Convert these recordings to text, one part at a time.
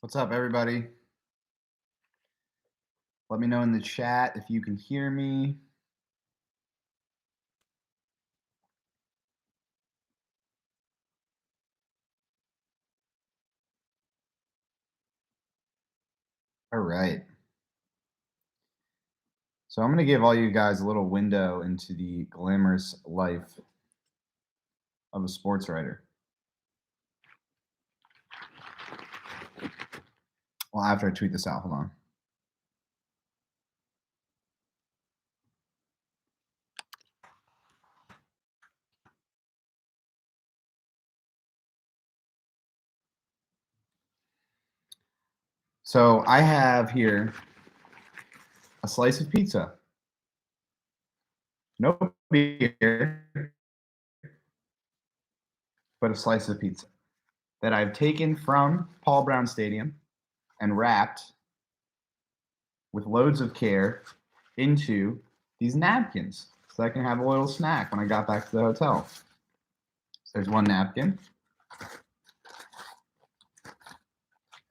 What's up, everybody? Let me know in the chat if you can hear me. All right. So I'm going to give all you guys a little window into the glamorous life of a sports writer. Well, after I tweet this out, hold on. So I have here a slice of pizza. No beer, but a slice of pizza that I've taken from Paul Brown Stadium and wrapped with loads of care into these napkins so I can have a little snack when I got back to the hotel. So there's one napkin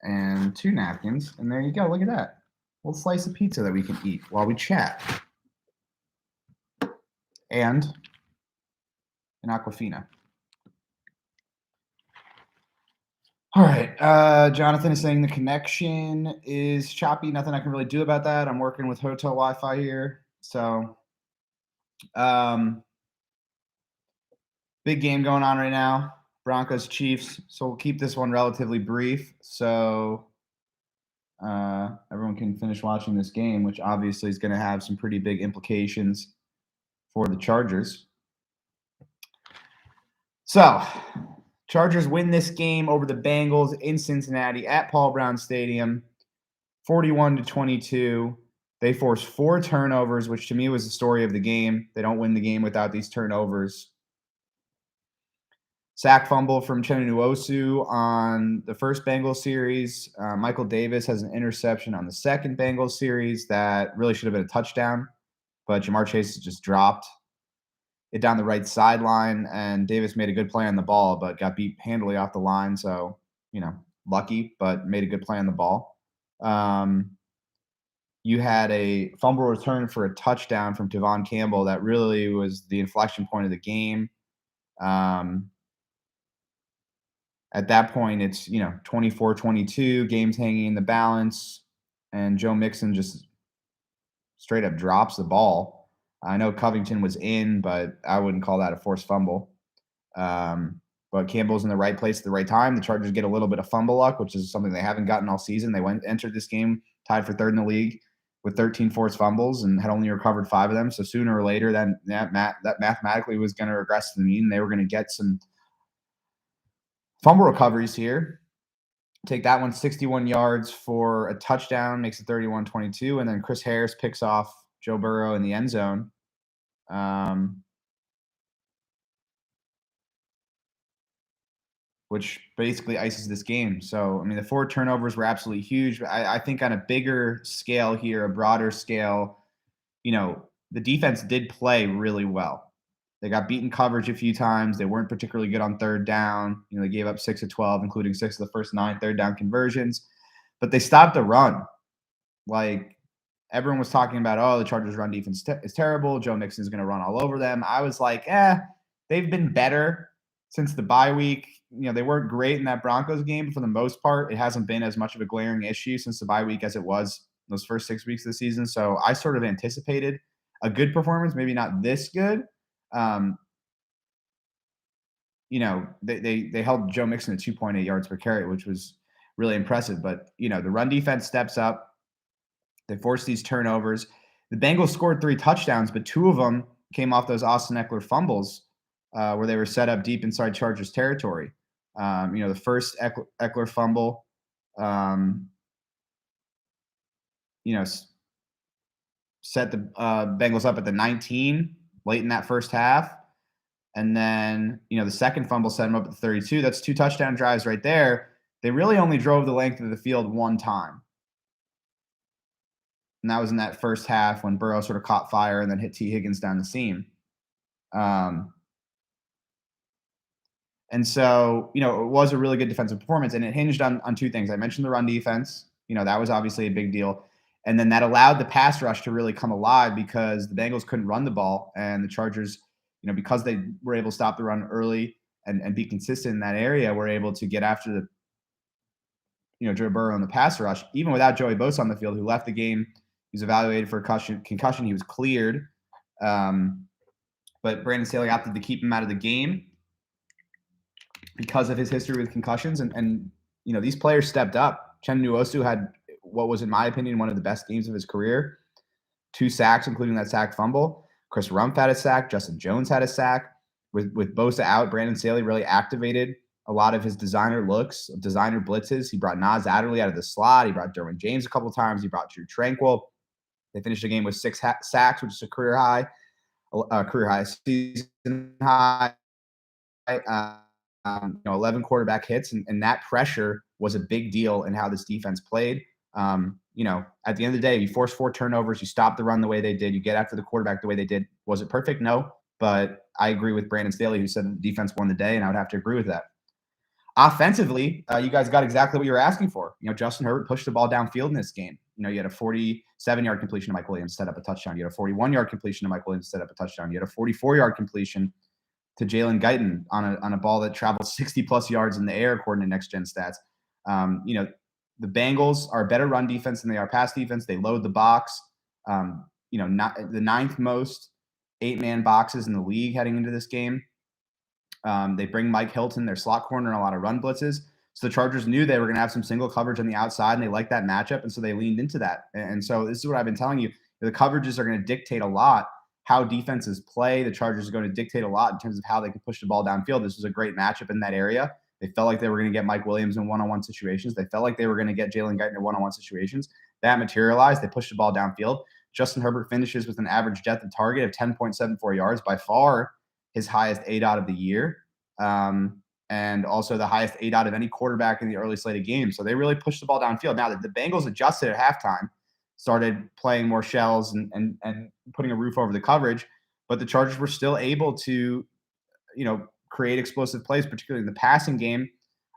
and two napkins, and there you go. Look at that. A little slice of pizza that we can eat while we chat. And an Aquafina. All right. Jonathan is saying the connection is choppy. Nothing I can really do about that. I'm working with hotel Wi-Fi here. So big game going on right now. Broncos Chiefs. So we'll keep this one relatively brief so everyone can finish watching this game, which obviously is going to have some pretty big implications for the Chargers. So Chargers win this game over the Bengals in Cincinnati at Paul Brown Stadium, 41-22. They forced 4 turnovers, which to me was the story of the game. They don't win the game without these turnovers. Sack fumble from Chenowuosu on the first Bengals series. Michael Davis has an interception on the second Bengals series that really should have been a touchdown, but Jamar Chase just dropped it down the right sideline, and Davis made a good play on the ball, but got beat handily off the line. So, lucky, but made a good play on the ball. You had a fumble return for a touchdown from Devon Campbell that really was the inflection point of the game. At that point, it's 24-22, games hanging in the balance, and Joe Mixon just straight up drops the ball. I know Covington was in, but I wouldn't call that a forced fumble. But Campbell's in the right place at the right time. The Chargers get a little bit of fumble luck, which is something they haven't gotten all season. They entered this game tied for third in the league with 13 forced fumbles and had only recovered 5 of them. So sooner or later, that mathematically was going to regress to the mean. They were going to get some fumble recoveries here. Take that one 61 yards for a touchdown, makes it 31-22. And then Chris Harris picks off Joe Burrow in the end zone. Which basically ices this game. So, I mean, the 4 turnovers were absolutely huge. I think on a bigger scale here, a broader scale, the defense did play really well. They got beaten coverage a few times. They weren't particularly good on third down. They gave up 6 of 12, including 6 of the first 9 third down conversions. But they stopped the run. Like, everyone was talking about, the Chargers' run defense is terrible. Joe Mixon is going to run all over them. I was like, they've been better since the bye week. They weren't great in that Broncos game, but for the most part, it hasn't been as much of a glaring issue since the bye week as it was those first 6 weeks of the season. So I sort of anticipated a good performance, maybe not this good. They held Joe Mixon to 2.8 yards per carry, which was really impressive. But, the run defense steps up. They forced these turnovers. The Bengals scored 3 touchdowns, but 2 of them came off those Austin Eckler fumbles where they were set up deep inside Chargers territory. The first Eckler fumble, set the Bengals up at the 19 late in that first half. And then, the second fumble set them up at the 32. That's 2 touchdown drives right there. They really only drove the length of the field one time. And that was in that first half when Burrow sort of caught fire and then hit T. Higgins down the seam. And so, it was a really good defensive performance, and it hinged on two things. I mentioned the run defense. That was obviously a big deal. And then that allowed the pass rush to really come alive because the Bengals couldn't run the ball, and the Chargers, because they were able to stop the run early and be consistent in that area, were able to get after Joe Burrow on the pass rush, even without Joey Bosa on the field, who left the game. He was evaluated for concussion. He was cleared. But Brandon Staley opted to keep him out of the game because of his history with concussions. And these players stepped up. Chen Nwosu had what was, in my opinion, one of the best games of his career. 2 sacks, including that sack fumble. Chris Rumph had a sack. Justin Jones had a sack. With Bosa out, Brandon Staley really activated a lot of his designer looks, designer blitzes. He brought Nas Adderley out of the slot. He brought Derwin James a couple of times. He brought Drew Tranquil. They finished the game with 6 sacks, which is a career high, season high. 11 quarterback hits, and that pressure was a big deal in how this defense played. At the end of the day, you force 4 turnovers, you stop the run the way they did, you get after the quarterback the way they did. Was it perfect? No, but I agree with Brandon Staley, who said the defense won the day, and I would have to agree with that. Offensively, you guys got exactly what you were asking for. Justin Herbert pushed the ball downfield in this game. You had a 47-yard completion to Mike Williams, set up a touchdown. You had a 41-yard completion to Mike Williams, set up a touchdown. You had a 44-yard completion to Jalen Guyton on a ball that traveled 60-plus yards in the air, according to Next Gen Stats. The Bengals are a better run defense than they are pass defense. They load the box. Not the 9th most 8-man boxes in the league heading into this game. They bring Mike Hilton, their slot corner, and a lot of run blitzes. So the Chargers knew they were going to have some single coverage on the outside, and they liked that matchup, and so they leaned into that. And so this is what I've been telling you. The coverages are going to dictate a lot how defenses play. The Chargers are going to dictate a lot in terms of how they can push the ball downfield. This was a great matchup in that area. They felt like they were going to get Mike Williams in one-on-one situations. They felt like they were going to get Jalen Guyton in one-on-one situations. That materialized. They pushed the ball downfield. Justin Herbert finishes with an average depth of target of 10.74 yards, by far his highest ADOT of the year, and also the highest ADOT of any quarterback in the early slate of games. So they really pushed the ball downfield. Now that the Bengals adjusted at halftime, started playing more shells and putting a roof over the coverage, but the Chargers were still able to, create explosive plays, particularly in the passing game,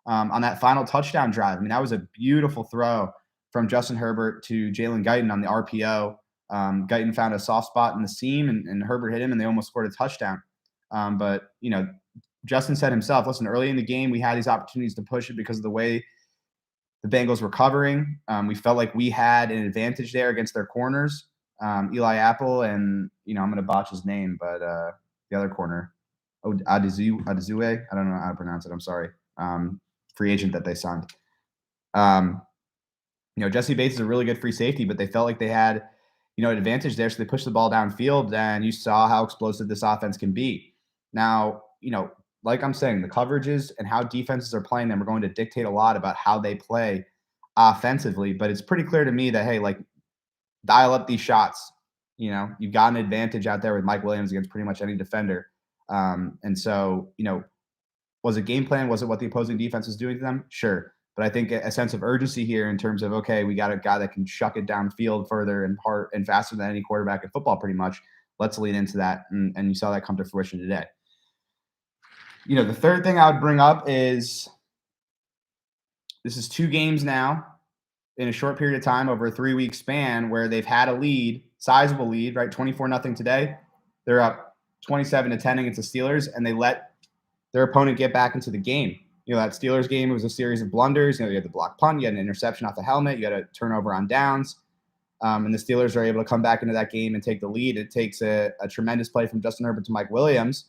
on that final touchdown drive. I mean, that was a beautiful throw from Justin Herbert to Jalen Guyton on the RPO. Guyton found a soft spot in the seam, and Herbert hit him, and they almost scored a touchdown. But Justin said himself, listen, early in the game, we had these opportunities to push it because of the way the Bengals were covering. We felt like we had an advantage there against their corners, Eli Apple, and, I'm going to botch his name, but the other corner, Adizue. I don't know how to pronounce it. I'm sorry. Free agent that they signed. Jesse Bates is a really good free safety, but they felt like they had, an advantage there. So they pushed the ball downfield, and you saw how explosive this offense can be. Now, like I'm saying, the coverages and how defenses are playing them are going to dictate a lot about how they play offensively. But it's pretty clear to me that, hey, dial up these shots. You've got an advantage out there with Mike Williams against pretty much any defender. And so, was it game plan? Was it what the opposing defense was doing to them? Sure. But I think a sense of urgency here in terms of, okay, we got a guy that can shuck it downfield further and faster than any quarterback in football pretty much. Let's lean into that. And you saw that come to fruition today. The third thing I would bring up is this is 2 games now in a short period of time over a 3-week span where they've had a lead, sizable lead, right? 24-0 today. They're up 27-10 against the Steelers, and they let their opponent get back into the game. That Steelers game was a series of blunders. You had the block punt, you had an interception off the helmet, you had a turnover on downs, and the Steelers are able to come back into that game and take the lead. It takes a tremendous play from Justin Herbert to Mike Williams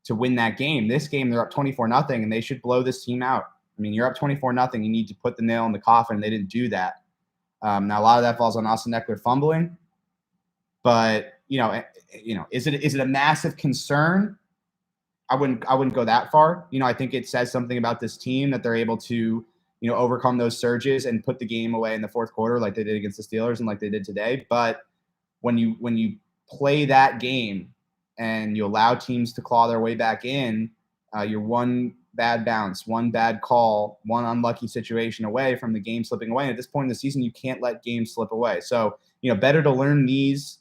to win that game. This game, they're up 24-0, and they should blow this team out. I mean, you're up 24-0. You need to put the nail in the coffin. They didn't do that. Now, a lot of that falls on Austin Eckler fumbling. But, is it a massive concern? I wouldn't go that far. I think it says something about this team that they're able to, overcome those surges and put the game away in the fourth quarter like they did against the Steelers and like they did today. But when you play that game and you allow teams to claw their way back in, you're one bad bounce, one bad call, one unlucky situation away from the game slipping away. And at this point in the season, you can't let games slip away. So, better to learn these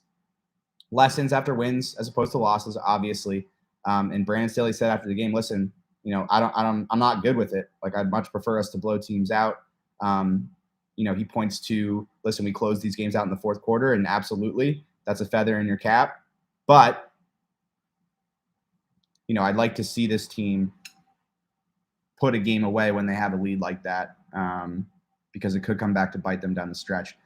lessons after wins as opposed to losses, obviously. And Brandon Staley said after the game, listen, I'm not good with it. Like, I'd much prefer us to blow teams out. Um, he points to, listen, we closed these games out in the fourth quarter, and absolutely, that's a feather in your cap. But, I'd like to see this team put a game away when they have a lead like that, because it could come back to bite them down the stretch.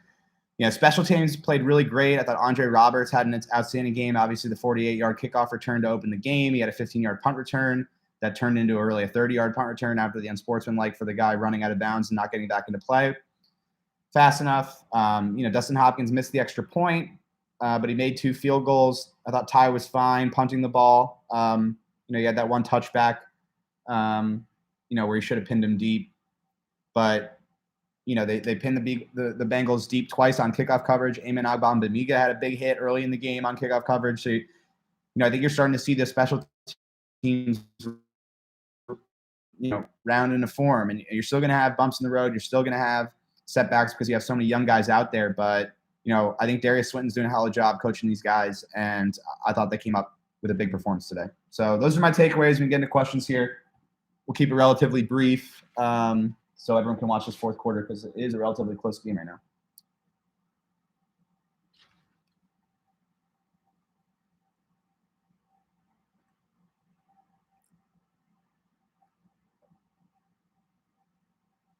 Special teams played really great. I thought Andre Roberts had an outstanding game. Obviously, the 48-yard kickoff return to open the game. He had a 15-yard punt return that turned into a 30-yard punt return after the unsportsmanlike for the guy running out of bounds and not getting back into play fast enough. Dustin Hopkins missed the extra point, but he made 2 field goals. I thought Ty was fine punting the ball. He had that one touchback, where he should have pinned him deep. But, they pinned the Bengals deep twice on kickoff coverage. Eamon Ogbongbemiga had a big hit early in the game on kickoff coverage. So, I think you're starting to see the special teams, round into form. And you're still going to have bumps in the road. You're still going to have setbacks because you have so many young guys out there. But, I think Darius Swinton's doing a hell of a job coaching these guys. And I thought they came up with a big performance today. So those are my takeaways. We can get into questions here. We'll keep it relatively brief, so everyone can watch this fourth quarter because it is a relatively close game right now.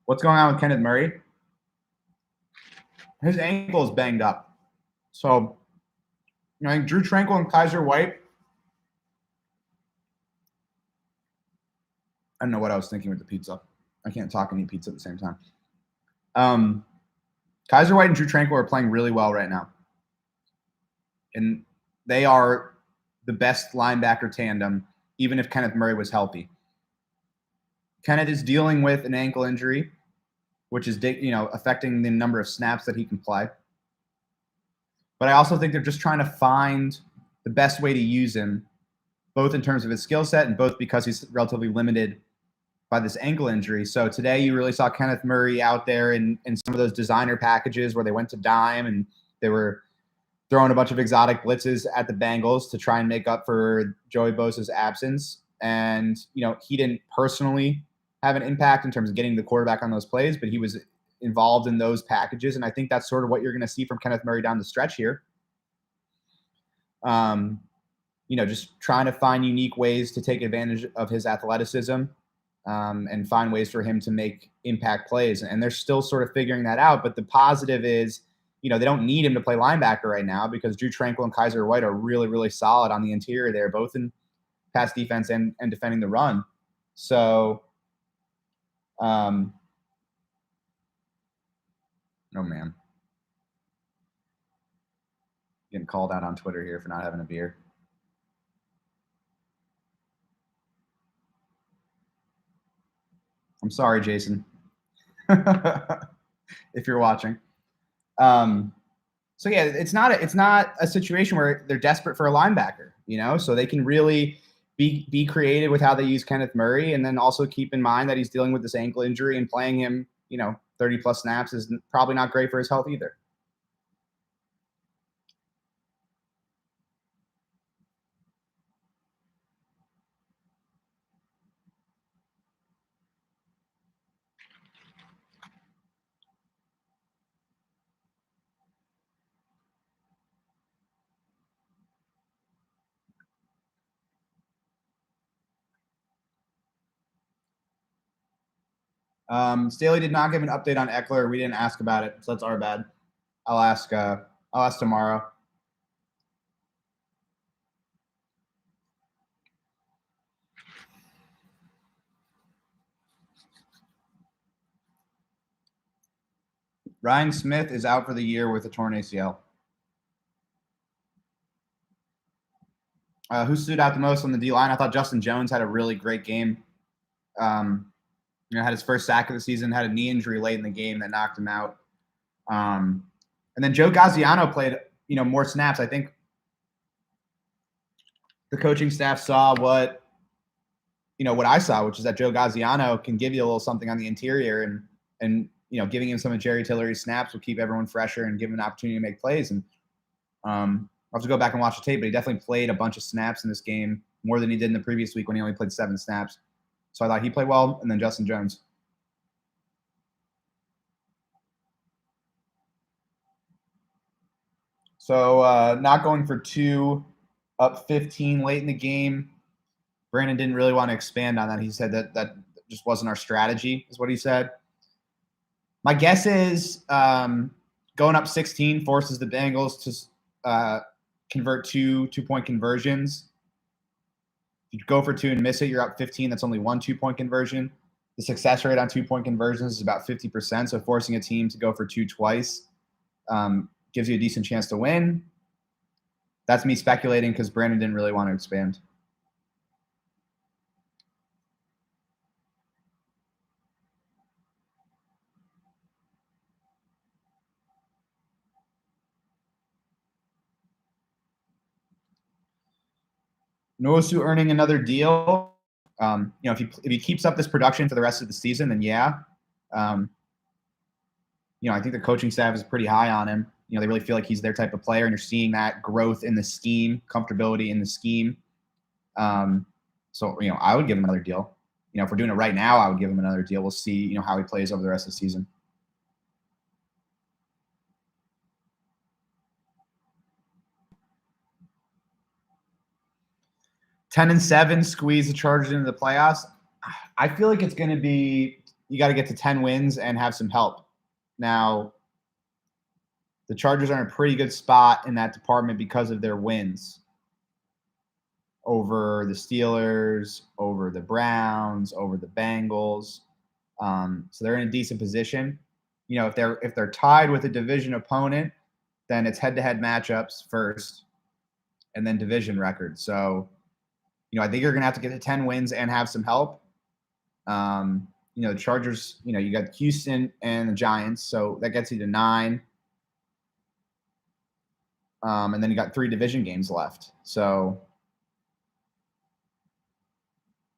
What's going on with Kenneth Murray? His ankle is banged up. So, I think Drew Tranquil and Kaiser White, I don't know what I was thinking with the pizza. I can't talk and eat pizza at the same time. Kaiser White and Drew Tranquil are playing really well right now. And they are the best linebacker tandem, even if Kenneth Murray was healthy. Kenneth is dealing with an ankle injury, which is, affecting the number of snaps that he can play. But I also think they're just trying to find the best way to use him, both in terms of his skill set and both because he's relatively limited by this ankle injury. So today you really saw Kenneth Murray out there in some of those designer packages where they went to dime and they were throwing a bunch of exotic blitzes at the Bengals to try and make up for Joey Bosa's absence. And, he didn't personally have an impact in terms of getting the quarterback on those plays, but he was involved in those packages. And I think that's sort of what you're going to see from Kenneth Murray down the stretch here. Just trying to find unique ways to take advantage of his athleticism, and find ways for him to make impact plays. And they're still sort of figuring that out. But the positive is, they don't need him to play linebacker right now because Drew Tranquil and Kaiser White are really, really solid on the interior there, both in pass defense and defending the run. So, oh man. Getting called out on Twitter here for not having a beer. I'm sorry, Jason, if you're watching. So yeah, it's not a situation where they're desperate for a linebacker, so they can really be creative with how they use Kenneth Murray, and then also keep in mind that he's dealing with this ankle injury, and playing him, 30 plus snaps is probably not great for his health either. Staley did not give an update on Eckler. We didn't ask about it, so that's our bad. I'll ask tomorrow. Ryan Smith is out for the year with a torn ACL. Who stood out the most on the D-line? I thought Justin Jones had a really great game. Had his first sack of the season, had a knee injury late in the game that knocked him out. And then Joe Gaziano played, more snaps. I think the coaching staff saw what I saw, which is that Joe Gaziano can give you a little something on the interior, and giving him some of Jerry Tillery's snaps will keep everyone fresher and give him an opportunity to make plays. And I'll have to go back and watch the tape, but he definitely played a bunch of snaps in this game, more than he did in the previous week when he only played 7 snaps. So I thought he played well, and then Justin Jones. So not going for 2, up 15 late in the game. Brandon didn't really want to expand on that. He said that just wasn't our strategy, is what he said. My guess is going up 16 forces the Bengals to convert 2-point conversions. If you go for 2 and miss it, you're up 15. That's only 1 2-point conversion. The success rate on 2-point conversions is about 50%. So forcing a team to go for 2 twice gives you a decent chance to win. That's me speculating because Brandon didn't really want to expand. Nwosu earning another deal. If he keeps up this production for the rest of the season, then yeah. I think the coaching staff is pretty high on him. They really feel like he's their type of player, and you're seeing that growth in the scheme, comfortability in the scheme. So I would give him another deal. If we're doing it right now, I would give him another deal. We'll see, how he plays over the rest of the season. 10-7, squeeze the Chargers into the playoffs. I feel like it's going to be, you got to get to 10 wins and have some help. Now, the Chargers are in a pretty good spot in that department because of their wins over the Steelers, over the Browns, over the Bengals. So they're in a decent position. If they're tied with a division opponent, then it's head-to-head matchups first, and then division record. So, I think you're going to have to get to 10 wins and have some help. The Chargers, you got Houston and the Giants, so that gets you to 9. And then you got 3 division games left. So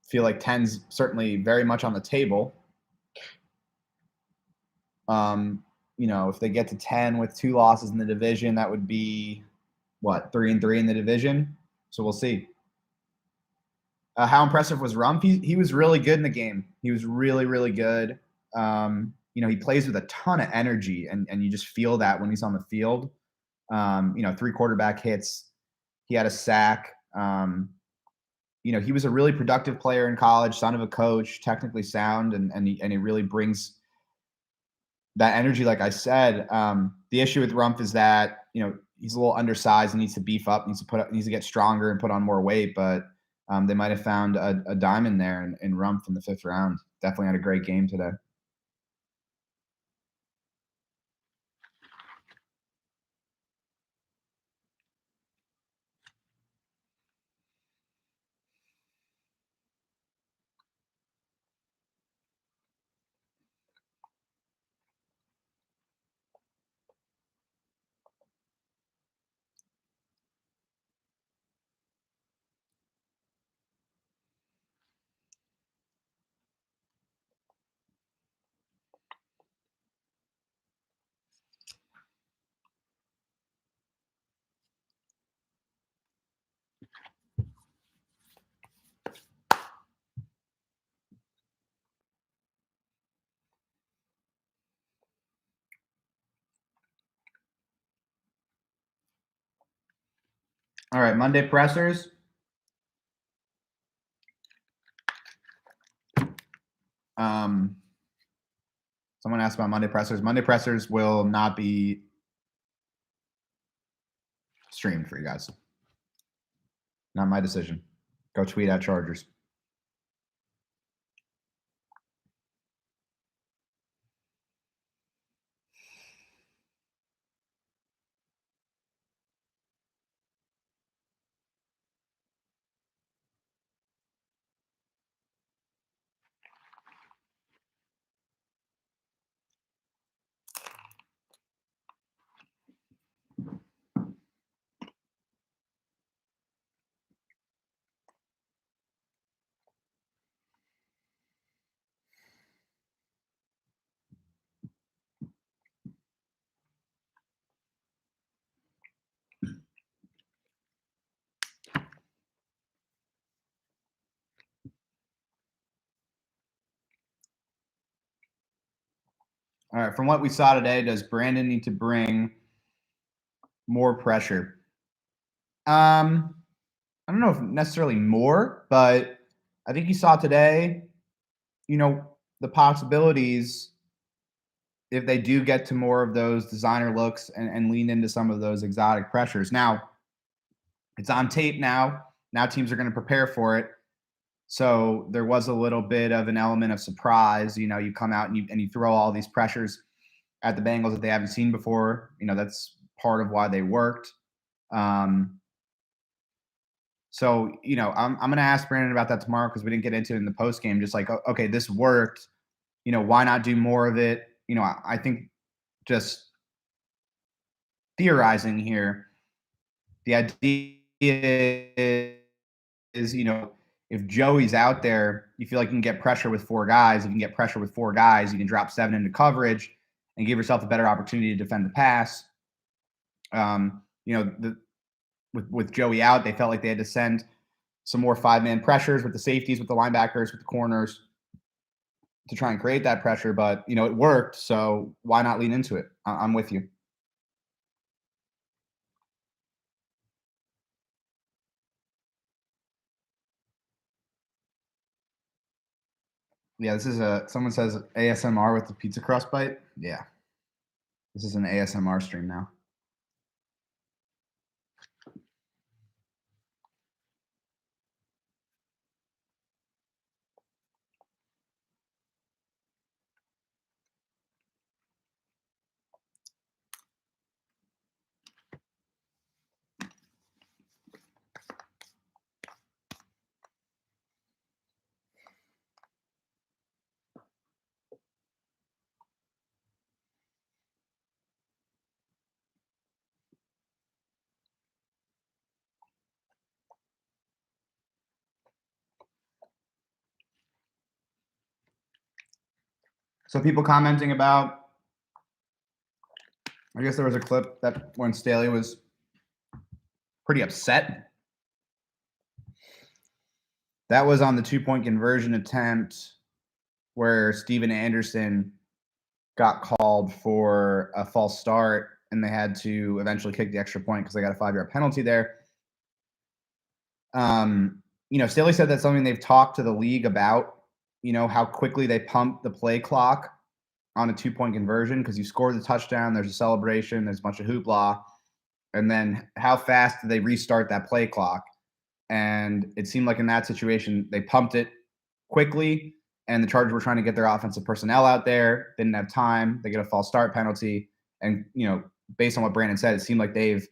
feel like 10's certainly very much on the table. If they get to 10 with 2 losses in the division, that would be 3-3 in the division. So we'll see. How impressive was Rumph? He was really good in the game. He was really, really good. He plays with a ton of energy, and you just feel that when he's on the field. 3 quarterback hits. He had a sack. He was a really productive player in college, son of a coach, technically sound, and he really brings that energy. Like I said, the issue with Rumph is that he's a little undersized and needs to beef up, needs to get stronger and put on more weight. But they might have found a diamond there in Rumph in the 5th round. Definitely had a great game today. All right, Monday pressers. Someone asked about Monday pressers. Monday pressers will not be streamed for you guys. Not my decision. Go tweet at Chargers. All right. From what we saw today, does Brandon need to bring more pressure? I don't know if necessarily more, but I think you saw today, you know, the possibilities if they do get to more of those designer looks and lean into some of those exotic pressures. Now, it's on tape now. Now teams are going to prepare for it. So there was a little bit of an element of surprise. You come out and you throw all these pressures at the Bengals that they haven't seen before. That's part of why they worked. Um, so I'm gonna ask Brandon about that tomorrow because we didn't get into it in the post game. Just like, okay, this worked. Why not do more of it? I think just theorizing here, the idea is, if Joey's out there, you feel like you can get pressure with four guys. If you can get pressure with four guys, you can drop seven into coverage and give yourself a better opportunity to defend the pass. With Joey out, they felt like they had to send some more five-man pressures with the safeties, with the linebackers, with the corners to try and create that pressure. But, it worked. So why not lean into it? I'm with you. Yeah, this is someone says ASMR with the pizza crust bite. Yeah, this is an ASMR stream now. So people commenting about, I guess there was a clip that when Staley was pretty upset. That was on the 2-point conversion attempt where Steven Anderson got called for a false start and they had to eventually kick the extra point because they got a 5-yard penalty there. Staley said that's something they've talked to the league about, how quickly they pump the play clock on a 2-point conversion because you score the touchdown, there's a celebration, there's a bunch of hoopla, and then how fast do they restart that play clock? And it seemed like in that situation, they pumped it quickly, and the Chargers were trying to get their offensive personnel out there, didn't have time. They get a false start penalty. And, based on what Brandon said, it seemed like they've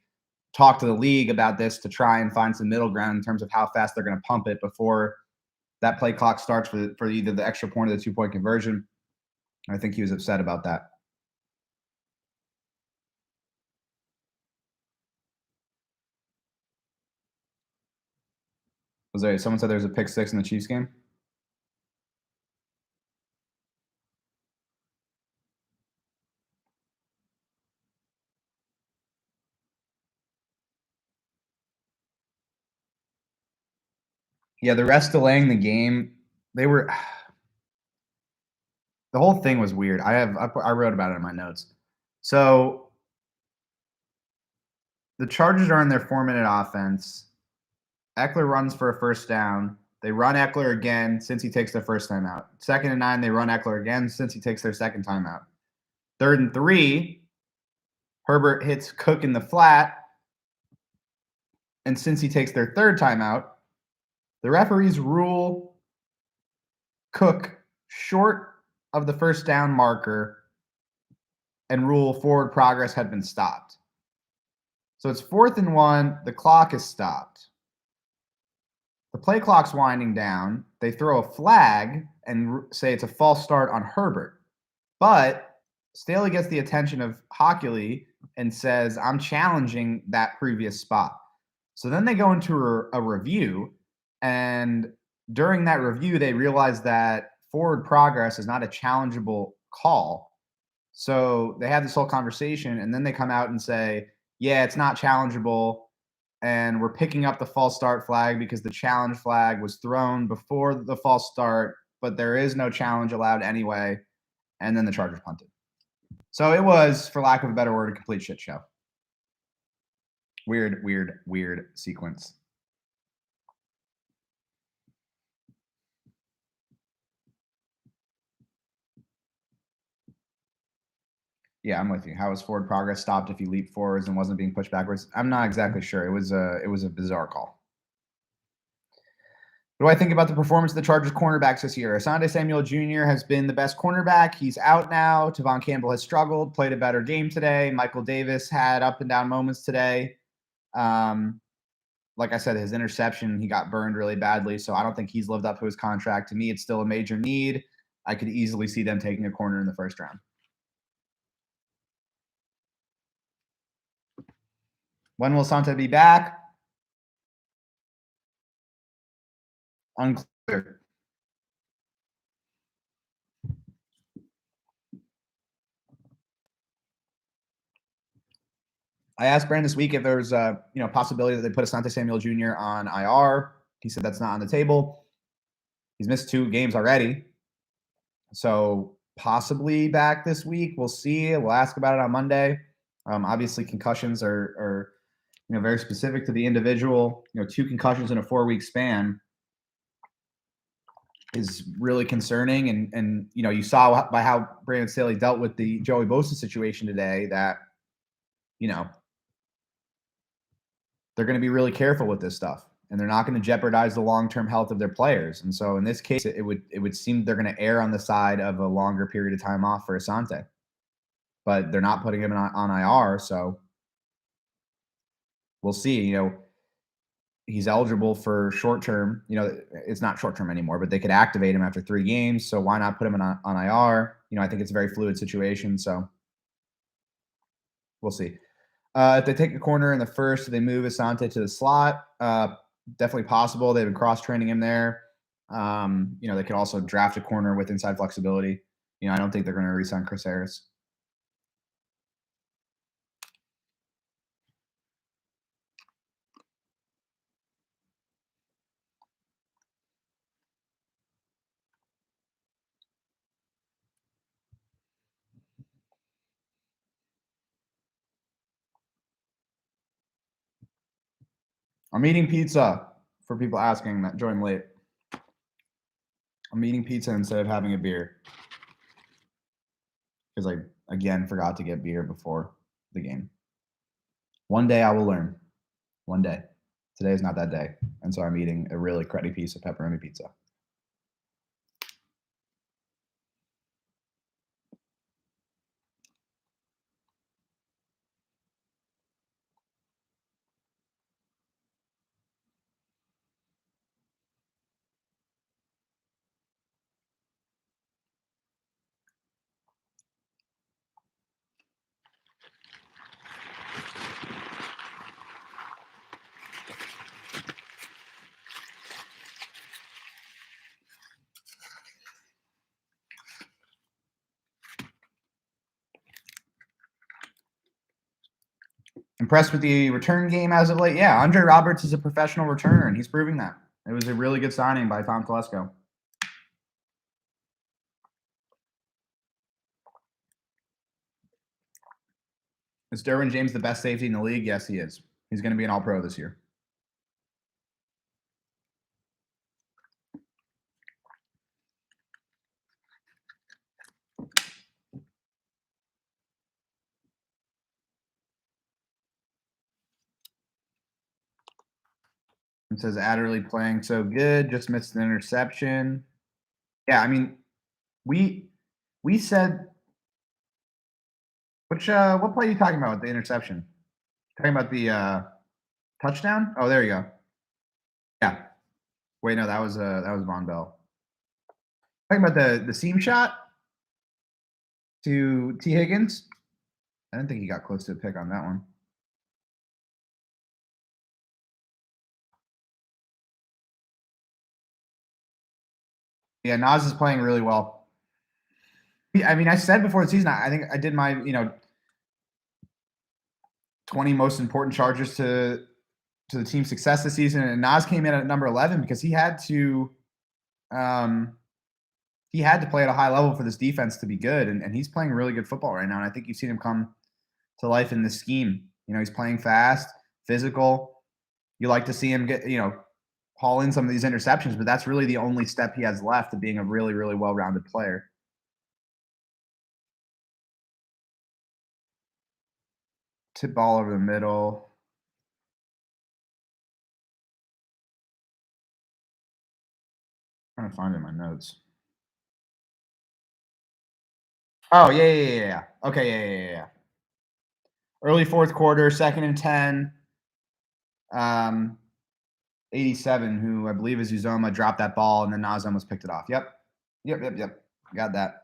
talked to the league about this to try and find some middle ground in terms of how fast they're going to pump it before that play clock starts for either the extra point or the 2-point conversion. I think he was upset about that. Someone said there's a pick six in the Chiefs game? Yeah, the rest delaying the game, they were the whole thing was weird. I wrote about it in my notes. So the Chargers are in their 4-minute offense. Eckler runs for a first down. They run Eckler again since he takes their first time out. 2nd and 9, they run Eckler again since he takes their second time out. 3rd and 3, Herbert hits Cook in the flat. And since he takes their third timeout, the referees rule Cook short of the first down marker and rule forward progress had been stopped. So it's 4th and 1. The clock is stopped. The play clock's winding down. They throw a flag and say it's a false start on Herbert. But Staley gets the attention of Hockley and says, I'm challenging that previous spot. So then they go into a review, and during that review, they realize that forward progress is not a challengeable call. So they have this whole conversation, and then they come out and say, yeah, it's not challengeable, and we're picking up the false start flag because the challenge flag was thrown before the false start, but there is no challenge allowed anyway, and then the Chargers punted. So it was, for lack of a better word, a complete shit show. Weird sequence. Yeah, I'm with you. How was forward progress stopped if he leaped forwards and wasn't being pushed backwards? I'm not exactly sure. It was a bizarre call. What do I think about the performance of the Chargers cornerbacks this year? Asante Samuel Jr. has been the best cornerback. He's out now. Tavon Campbell has struggled, played a better game today. Michael Davis had up and down moments today. Like I said, his interception, he got burned really badly. So I don't think he's lived up to his contract. To me, it's still a major need. I could easily see them taking a corner in the first round. When will Asante be back? Unclear. I asked Brandon this week if there's a possibility that they put Asante Samuel Jr. on IR. He said that's not on the table. He's missed 2 games already, so possibly back this week. We'll see. We'll ask about it on Monday. Obviously, concussions are very specific to the individual. 2 concussions in a 4-week span is really concerning, and you saw by how Brandon Staley dealt with the Joey Bosa situation today that they're going to be really careful with this stuff, and they're not going to jeopardize the long-term health of their players. And so in this case, it would seem they're going to err on the side of a longer period of time off for Asante, but they're not putting him on IR. So we'll see. He's eligible for short-term. It's not short-term anymore, but they could activate him after 3 games. So why not put him on IR? I think it's a very fluid situation. So we'll see. If they take a corner in the first, they move Asante to the slot. Definitely possible. They've been cross-training him there. They could also draft a corner with inside flexibility. I don't think they're going to re-sign Chris Harris. I'm eating pizza, for people asking that joined late. I'm eating pizza instead of having a beer because I, again, forgot to get beer before the game. One day I will learn. One day. Today is not that day. And so I'm eating a really cruddy piece of pepperoni pizza. Impressed with the return game as of late? Yeah, Andre Roberts is a professional returner, and he's proving that. It was a really good signing by Tom Telesco. Is Derwin James the best safety in the league? Yes, he is. He's going to be an All-Pro this year. It says Adderley playing so good, just missed an interception. Yeah, I mean, we said what play are you talking about with the interception? Talking about the touchdown? Oh, there you go. Yeah. Wait, no, that was Von Bell. Talking about the seam shot to T. Higgins. I didn't think he got close to a pick on that one. Yeah, Nas is playing really well. I mean, I said before the season, I think I did my 20 most important charges to the team's success this season, and Nas came in at number 11 because he had to he had to play at a high level for this defense to be good, and he's playing really good football right now. And I think you've seen him come to life in this scheme. He's playing fast, physical. You like to see him get, haul in some of these interceptions, but that's really the only step he has left of being a really, really well-rounded player. Tip ball over the middle. I'm trying to find it in my notes. Oh, yeah, yeah, yeah, yeah. Okay, yeah, yeah, yeah. Early fourth quarter, 2nd and 10. Um, 87, who I believe is Uzoma, dropped that ball, and then Nas almost picked it off. Yep. Yep, yep, yep. Got that.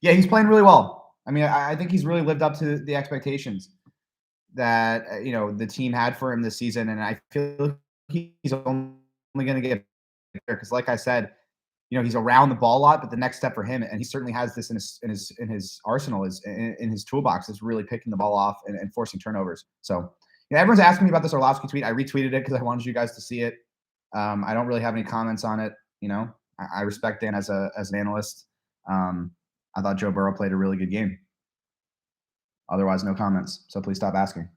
Yeah, he's playing really well. I mean, I think he's really lived up to the expectations that the team had for him this season, and I feel he's only going to get better because, like I said, he's around the ball a lot, but the next step for him, and he certainly has this in his arsenal, is in his toolbox, is really picking the ball off and forcing turnovers. So, everyone's asking me about this Orlovsky tweet. I retweeted it because I wanted you guys to see it. I don't really have any comments on it. I respect Dan as an analyst. I thought Joe Burrow played a really good game. Otherwise, no comments. So please stop asking.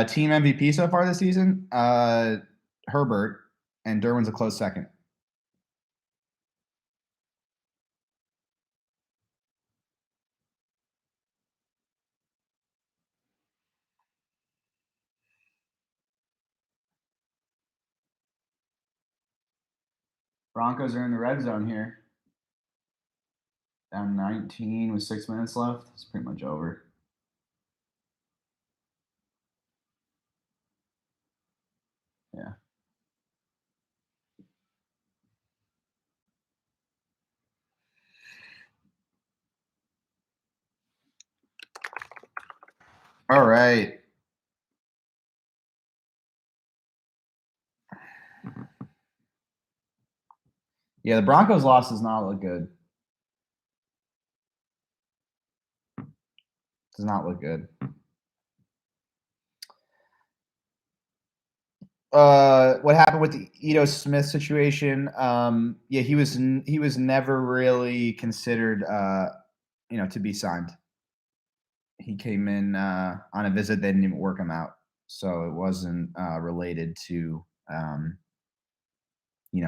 Team MVP so far this season, Herbert, and Derwin's a close second. Broncos are in the red zone here. Down 19 with 6 minutes left. It's pretty much over. Yeah. All right. Yeah, the Broncos loss does not look good. Does not look good. What happened with the Ito Smith situation? Yeah, he was never really considered, to be signed. He came in on a visit. They didn't even work him out, so it wasn't related to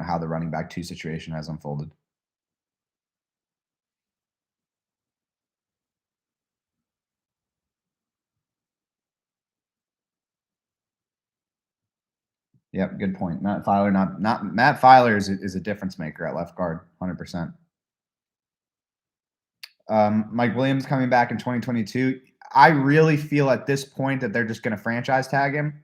how the running back 2 situation has unfolded. Yep, good point. Matt Filer, not Matt Filer is a difference maker at left guard, 100%. Mike Williams coming back in 2022. I really feel at this point that they're just going to franchise tag him.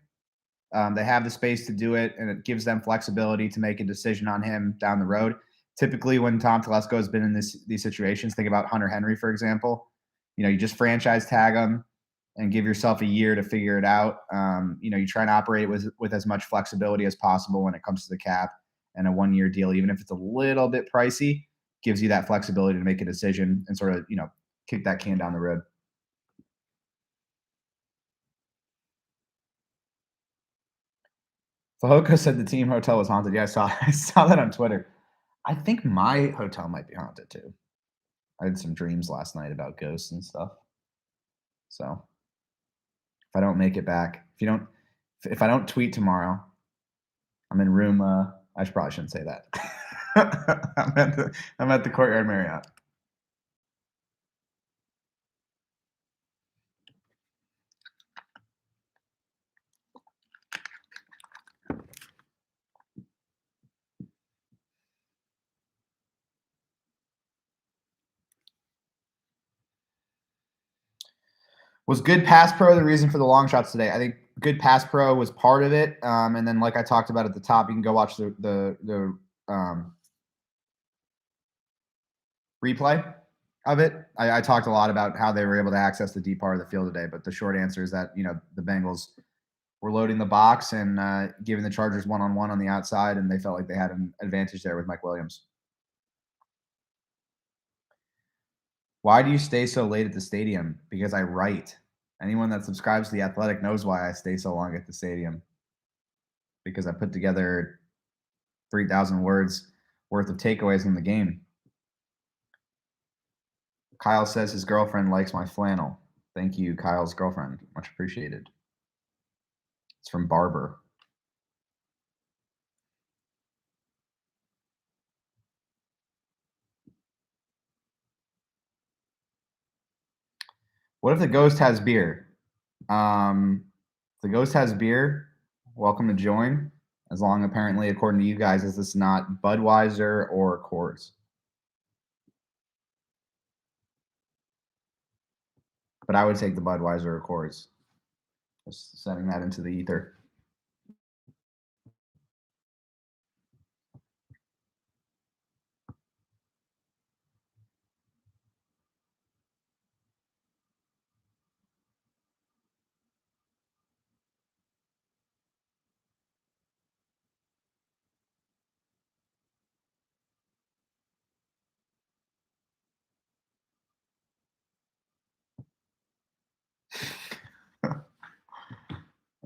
They have the space to do it, and it gives them flexibility to make a decision on him down the road. Typically, when Tom Telesco has been in these situations, think about Hunter Henry, for example. You just franchise tag him and give yourself a year to figure it out. You try and operate with as much flexibility as possible when it comes to the cap, and a 1-year deal, even if it's a little bit pricey, gives you that flexibility to make a decision and sort of, kick that can down the road. Fahoko said the team hotel was haunted. Yeah, I saw that on Twitter. I think my hotel might be haunted too. I had some dreams last night about ghosts and stuff. So if I don't make it back, if I don't tweet tomorrow, I'm in room. I probably shouldn't say that. I'm at the Courtyard Marriott. Was good pass pro the reason for the long shots today? I think good pass pro was part of it, and then like I talked about at the top, you can go watch the replay of it. I talked a lot about how they were able to access the deep part of the field today, but the short answer is that the Bengals were loading the box and giving the Chargers one-on-one on the outside, and they felt like they had an advantage there with Mike Williams. Why do you stay so late at the stadium? Because I write. Anyone that subscribes to The Athletic knows why I stay so long at the stadium. Because I put together 3,000 words worth of takeaways from the game. Kyle says his girlfriend likes my flannel. Thank you, Kyle's girlfriend. Much appreciated. It's from Barber. What if the ghost has beer? The ghost has beer. Welcome to join. As long, apparently, according to you guys, as this not Budweiser or Coors. But I would take the Budweiser or Coors. Just sending that into the ether.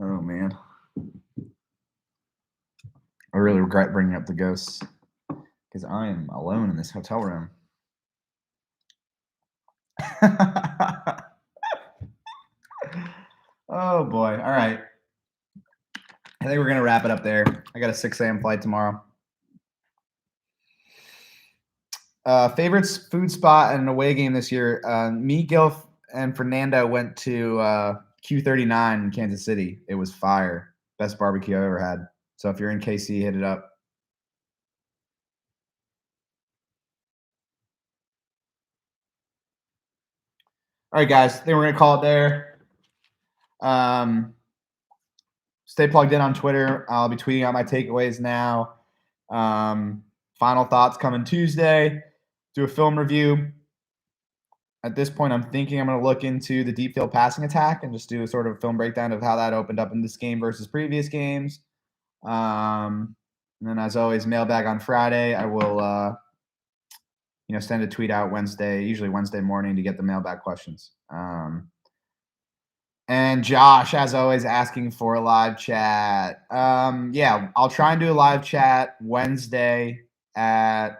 Oh, man. I really regret bringing up the ghosts because I am alone in this hotel room. Oh, boy. All right. I think we're going to wrap it up there. I got a 6 a.m. flight tomorrow. Favorite food spot at an away game this year? Me, Gil, and Fernando went to Q39 in Kansas City. It was fire. Best barbecue I ever had. So if you're in KC, hit it up. All right, guys. I think we're going to call it there. Stay plugged in on Twitter. I'll be tweeting out my takeaways now. Final thoughts coming Tuesday. Do a film review. At this point, I'm thinking I'm going to look into the deep field passing attack and just do a sort of film breakdown of how that opened up in this game versus previous games. And then, as always, mailbag on Friday. I will, send a tweet out Wednesday, usually Wednesday morning, to get the mailbag questions. And Josh, as always, asking for a live chat. Yeah, I'll try and do a live chat Wednesday at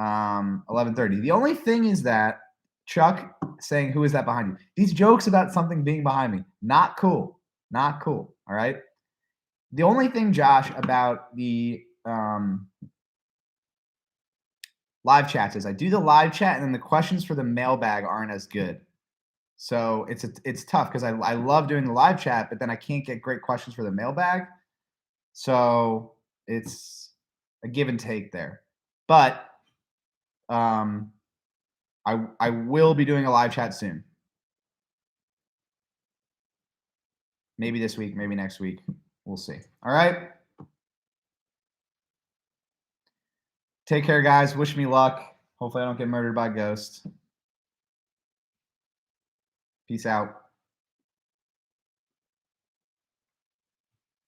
11:30. The only thing is that Chuck saying, "Who is that behind you?" These jokes about something being behind me, not cool. Not cool. All right. The only thing, Josh, about the live chats is I do the live chat, and then the questions for the mailbag aren't as good. So it's tough because I love doing the live chat, but then I can't get great questions for the mailbag. So it's a give and take there. But I will be doing a live chat soon. Maybe this week, maybe next week. We'll see. All right. Take care, guys. Wish me luck. Hopefully I don't get murdered by ghosts. Peace out.